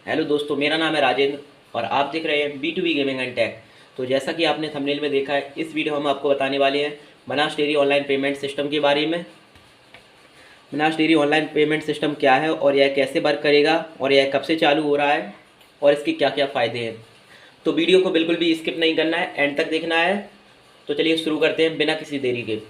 Hello दोस्तों, मेरा नाम है राजेंद्र और आप देख रहे हैं B2B गेमिंग एंड टेक। तो जैसा कि आपने थंबनेल में देखा है, इस वीडियो हम आपको बताने वाले हैं Banas dairy online payment system के बारे में। Banas dairy online payment system क्या है और यह कैसे वर्क करेगा और यह कब से चालू हो रहा है और इसके क्या क्या फ़ायदे हैं। तो वीडियो को बिल्कुल भी स्किप नहीं करना है, एंड तक देखना है। तो चलिए शुरू करते हैं बिना किसी देरी के।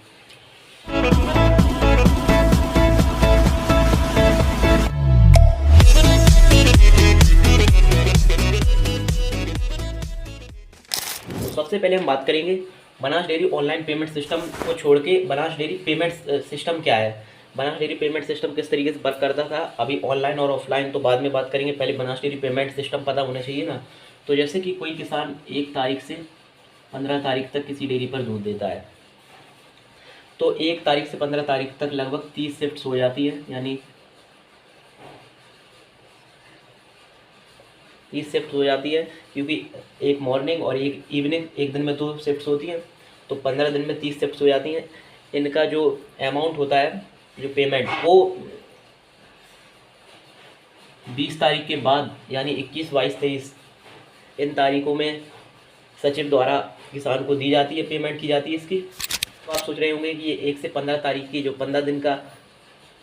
तो सबसे पहले हम बात करेंगे Banas dairy online payment system को छोड़ के बनास डेयरी पेमेंट सिस्टम क्या है। बनास डेयरी पेमेंट सिस्टम किस तरीके से वर्क करता था, अभी ऑनलाइन और ऑफलाइन तो बाद में बात करेंगे, पहले बनास डेयरी पेमेंट सिस्टम पता होना चाहिए ना। तो जैसे कि कोई किसान 1 तारीख से 15 तारीख तक किसी डेयरी पर दूध देता है, तो 1 तारीख से 15 तारीख तक लगभग 30 शिफ्ट्स हो जाती है, यानी 30 शिफ्ट हो जाती है, क्योंकि एक मॉर्निंग और एक इवनिंग, एक दिन में 2 शिफ्ट्स होती हैं, तो 15 दिन में 30 शिफ्ट्स हो जाती हैं। इनका जो अमाउंट होता है, जो पेमेंट, वो 20 तारीख के बाद यानी 21, 22, 23 इन तारीखों में सचिव द्वारा किसान को दी जाती है, पेमेंट की जाती है इसकी। तो आप सोच रहे होंगे कि ये 1 से 15 तारीख की जो 15 दिन का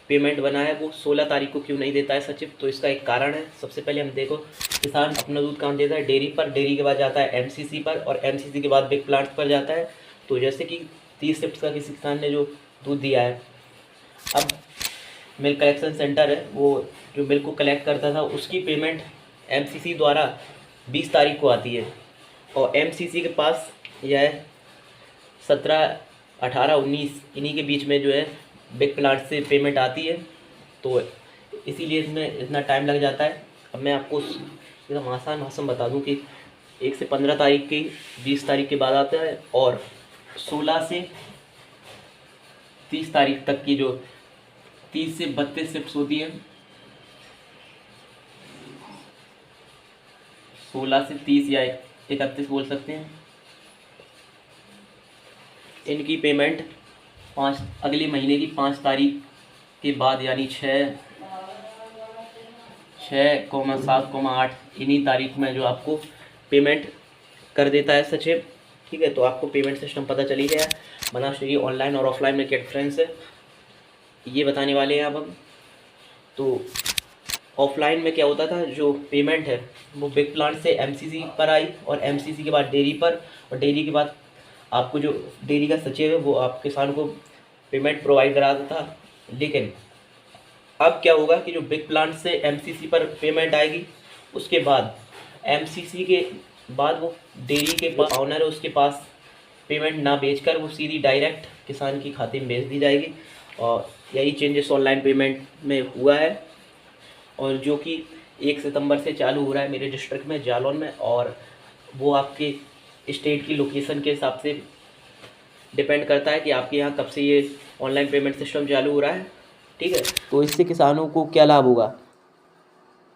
पेमेंट बना है वो 16 तारीख को क्यों नहीं देता है सचिव। तो इसका एक कारण है। सबसे पहले हम देखो, किसान अपना दूध कहाँ देता है, डेयरी पर, डेयरी के बाद जाता है एमसीसी पर, और एमसीसी के बाद बिग प्लांट्स पर जाता है। तो जैसे कि 30 शिफ्ट का किसी किसान ने जो दूध दिया है, अब मिल्क कलेक्शन सेंटर है, वो जो मिल्क को कलेक्ट करता था, उसकी पेमेंट एमसीसी द्वारा 20 तारीख को आती है, और एमसीसी के पास यह 17, 18, 19 इन्हीं के बीच में जो है बिग प्लांट से पेमेंट आती है। तो इसीलिए इसमें इतना टाइम लग जाता है। अब मैं आपको एकदम आसान भाषा में बता दूं कि 1 से 15 तारीख की 20 तारीख के बाद आता है, और 16 से 30 तारीख तक की जो 30 से 32 शिफ्ट्स होती हैं, 16 से 30 या 31 बोल सकते हैं, इनकी पेमेंट अगले महीने की 5 तारीख के बाद, यानी 6, 7, 8 इन्हीं तारीख में जो आपको पेमेंट कर देता है सचिव। ठीक है, तो आपको पेमेंट सिस्टम पता चली गया है। बनास डेयरी ऑनलाइन और ऑफलाइन में क्या डिफरेंस है ये बताने वाले हैं अब हम। तो ऑफलाइन में क्या होता था, जो पेमेंट है वो बिग प्लांट से एमसीसी पर आई, और एमसीसी के बाद डेयरी पर, और डेयरी के बाद आपको जो डेयरी का सचिव है वो आप किसान को पेमेंट प्रोवाइड कराता था। लेकिन अब क्या होगा कि जो बिग प्लांट से एमसीसी पर पेमेंट आएगी, उसके बाद एमसीसी के बाद वो डेयरी के पास ऑनर है, उसके पास पेमेंट ना भेजकर वो सीधी डायरेक्ट किसान की खाते में भेज दी जाएगी। और यही चेंजेस ऑनलाइन पेमेंट में हुआ है, और जो कि 1 सितंबर से चालू हो रहा है मेरे डिस्ट्रिक्ट में, जालौन में। और वो आपके स्टेट की लोकेशन के हिसाब से डिपेंड करता है कि आपके यहाँ कब से ये ऑनलाइन पेमेंट सिस्टम चालू हो रहा है। ठीक है, तो इससे किसानों को क्या लाभ होगा,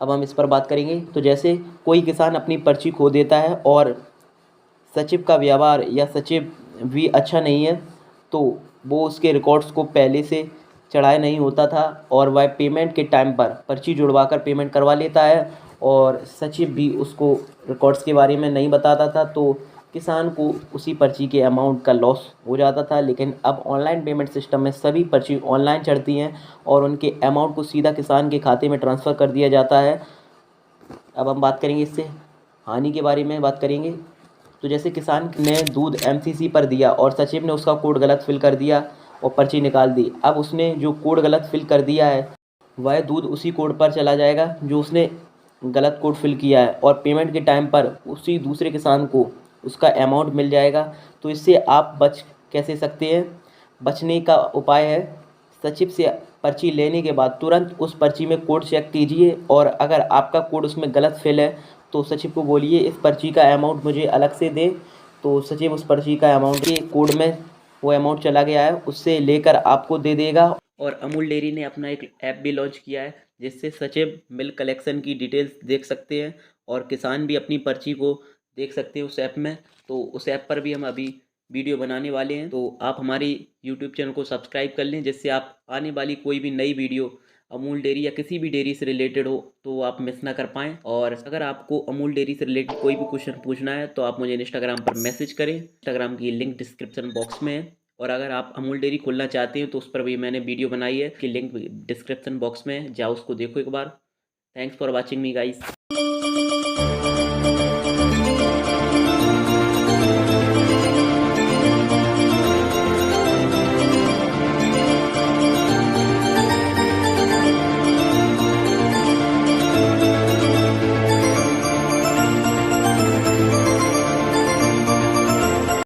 अब हम इस पर बात करेंगे। तो जैसे कोई किसान अपनी पर्ची खो देता है और सचिव का व्यवहार या सचिव भी अच्छा नहीं है, तो वो उसके रिकॉर्ड्स को पहले से चढ़ाए नहीं होता था, और वह पेमेंट के टाइम पर पर्ची जुड़वा कर पेमेंट करवा लेता है, और सचिव भी उसको रिकॉर्ड्स के बारे में नहीं बताता था, तो किसान को उसी पर्ची के अमाउंट का लॉस हो जाता था। लेकिन अब ऑनलाइन पेमेंट सिस्टम में सभी पर्ची ऑनलाइन चढ़ती हैं, और उनके अमाउंट को सीधा किसान के खाते में ट्रांसफ़र कर दिया जाता है। अब हम बात करेंगे इससे हानि के बारे में बात करेंगे। तो जैसे किसान ने दूध एमसीसी पर दिया और सचिव ने उसका कोड गलत फिल कर दिया और पर्ची निकाल दी, अब उसने जो कोड गलत फिल कर दिया है वह दूध उसी कोड पर चला जाएगा जो उसने गलत कोड फिल किया है, और पेमेंट के टाइम पर उसी दूसरे किसान को उसका अमाउंट मिल जाएगा। तो इससे आप बच कैसे सकते हैं, बचने का उपाय है, सचिव से पर्ची लेने के बाद तुरंत उस पर्ची में कोड चेक कीजिए, और अगर आपका कोड उसमें गलत फिल है तो सचिव को बोलिए इस पर्ची का अमाउंट मुझे अलग से दे। तो सचिव उस पर्ची का अमाउंट के कोड में वो अमाउंट चला गया है उससे लेकर आपको दे देगा। और अमूल डेयरी ने अपना एक ऐप भी लॉन्च किया है, जिससे सचिव मिल्क कलेक्शन की डिटेल्स देख सकते हैं, और किसान भी अपनी पर्ची को देख सकते हैं उस ऐप में। तो उस ऐप पर भी हम अभी वीडियो बनाने वाले हैं, तो आप हमारी यूट्यूब चैनल को सब्सक्राइब कर लें, जिससे आप आने वाली कोई भी नई वीडियो अमूल डेयरी या किसी भी डेयरी से रिलेटेड हो तो आप मिस ना कर पाएँ। और अगर आपको अमूल डेयरी से रिलेटेड कोई भी क्वेश्चन पूछना है तो आप मुझे इंस्टाग्राम पर मैसेज करें। इंस्टाग्राम की लिंक डिस्क्रिप्शन बॉक्स में है। और अगर आप अमूल डेयरी खोलना चाहते हैं तो उस पर भी मैंने वीडियो बनाई है कि लिंक डिस्क्रिप्शन बॉक्स में है, जाओ उसको देखो एक बार। Thanks for watching me guys.